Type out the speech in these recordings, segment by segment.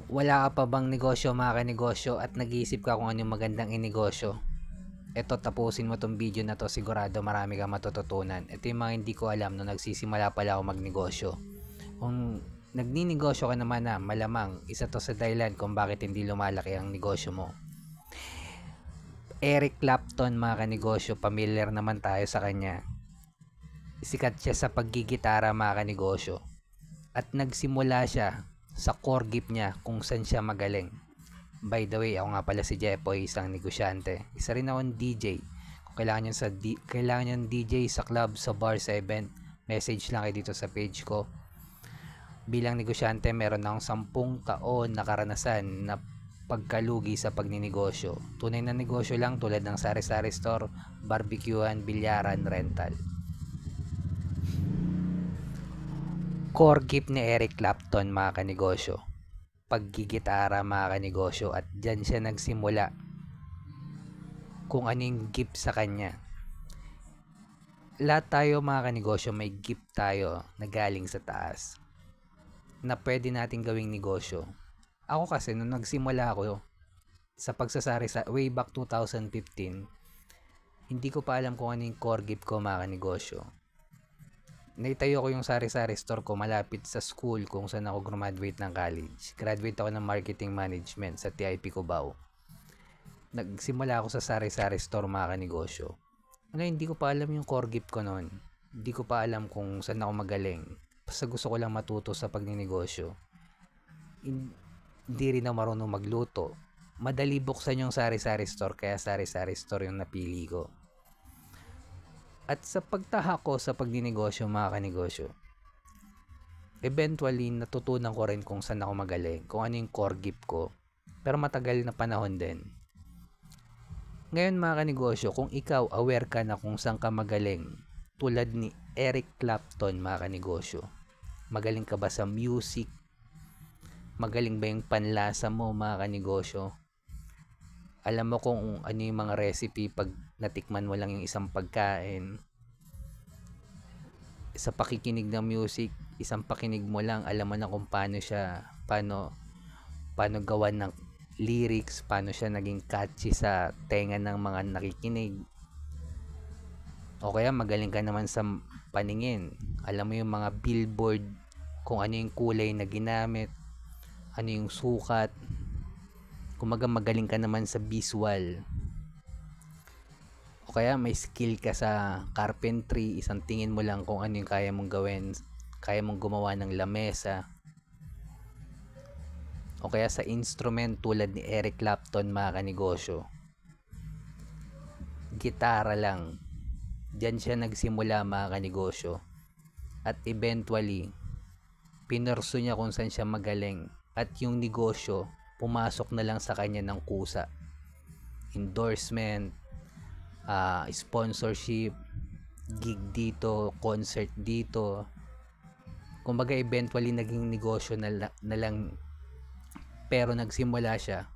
Wala ka pa bang negosyo mga kanegosyo at nag-iisip ka kung ano yung magandang inegosyo? Eto, tapusin mo tong video na to, sigurado marami kang matututunan. Ito yung mga hindi ko alam nung nagsisimula pala ako magnegosyo. Kung nagninegosyo ka naman na, malamang isa to sa dahilan kung bakit hindi lumalaki ang negosyo mo. Eric Clapton mga kanegosyo, familiar naman tayo sa kanya. Sikat siya sa paggigitara mga kanegosyo. At nagsimula siya sa core gift niya kung saan siya magaling. By the way, ako nga pala si Jepoy, isang negosyante. Isa rin akong DJ. Kung kailangan nyo DJ sa club, sa bar, sa event, message lang kayo dito sa page ko. Bilang negosyante, meron akong 10 taon na karanasan na pagkalugi sa pagninegosyo. Tunay na negosyo lang tulad ng sari-sari store, barbecuehan, bilyaran, rental. Core gift ni Eric Clapton mga kanegosyo, paggigitara mga kanegosyo, at dyan siya nagsimula kung ano yung gift sa kanya. Lahat tayo mga kanegosyo may gift tayo na galing sa taas na pwede nating gawing negosyo. Ako kasi nung nagsimula ako sa pagsasari sa way back 2015, hindi ko pa alam kung ano yung core gift ko mga kanegosyo. Naitayo ko yung sari-sari store ko malapit sa school kung saan ako graduate ng college. Graduate ako ng marketing management sa TIP Cubao. Nagsimula ako sa sari-sari store mga kanegosyo. Hindi ko pa alam yung core gift ko noon. Hindi ko pa alam kung saan ako magaling. Basta gusto ko lang matuto sa pagninegosyo. Hindi rin ako marunong magluto. Madali buksan yung sari-sari store, kaya sari-sari store yung napili ko. At sa pagtaha ko sa pagninegosyo mga kanegosyo, eventually natutunan ko rin kung saan ako magaling, kung ano yung core gift ko. Pero matagal na panahon din. Ngayon mga kanegosyo, kung ikaw aware ka na kung saan ka magaling, tulad ni Eric Clapton mga kanegosyo, magaling ka ba sa music? Magaling ba yung panlasa mo mga kanegosyo? Alam mo kung ano yung mga recipe pag natikman mo lang yung isang pagkain. Sa pakikinig ng music, isang pakinig mo lang, alam mo na kung paano gawa ng lyrics, paano siya naging catchy sa tenga ng mga nakikinig. O kaya magaling ka naman sa paningin. Alam mo yung mga billboard, kung ano yung kulay na ginamit, ano yung sukat. Kumaga magaling ka naman sa visual. O kaya may skill ka sa carpentry, isang tingin mo lang kung ano yung kaya mong gawin. Kaya mong gumawa ng lamesa. O kaya sa instrument tulad ni Eric Clapton mga kanegosyo. Gitara lang. Diyan siya nagsimula mga kanegosyo. At eventually, pinurso niya kung saan siya magaling. At yung negosyo, pumasok na lang sa kanya ng kusa. Endorsement, sponsorship, gig dito, concert dito. Kumbaga eventually naging negosyo na lang, pero nagsimula siya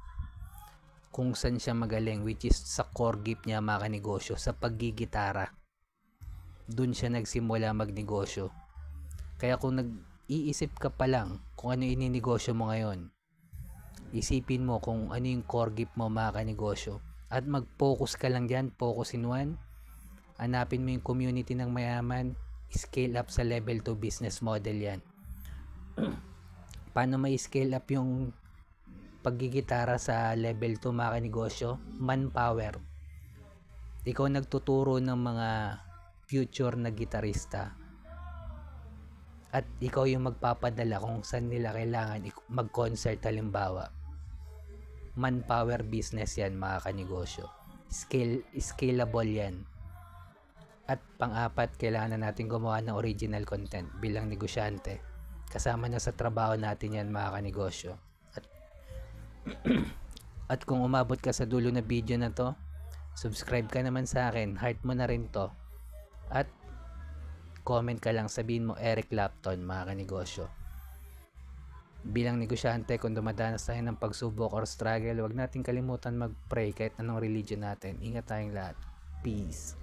kung saan siya magaling, which is sa core gift niya mga kanegosyo, sa paggigitara. Doon siya nagsimula magnegosyo. Kaya kung nag-iisip ka pa lang kung ano ininegosyo mo ngayon, isipin mo kung ano yung core gift mo mga kanegosyo, at mag-focus ka lang dyan, focus in one. Hanapin mo yung community ng mayaman, scale up sa level 2 business model yan. Paano may scale up yung paggigitara sa level 2 mga kanegosyo? Manpower. Ikaw nagtuturo ng mga future na gitarista, at ikaw yung magpapadala kung saan nila kailangan mag-concert halimbawa. Manpower business yan mga kanegosyo. Scalable yan. At pang-apat, kailangan na natin gumawa ng original content bilang negosyante. Kasama na sa trabaho natin yan mga kanegosyo. At kung umabot ka sa dulo na video na to, subscribe ka naman sa akin, heart mo na rin to. At comment ka lang, sabihin mo Eric Clapton mga kanegosyo. Bilang negosyante, kung dumadanas tayo ng pagsubok or struggle, huwag natin kalimutan mag-pray kahit anong religion natin. Ingat tayong lahat. Peace.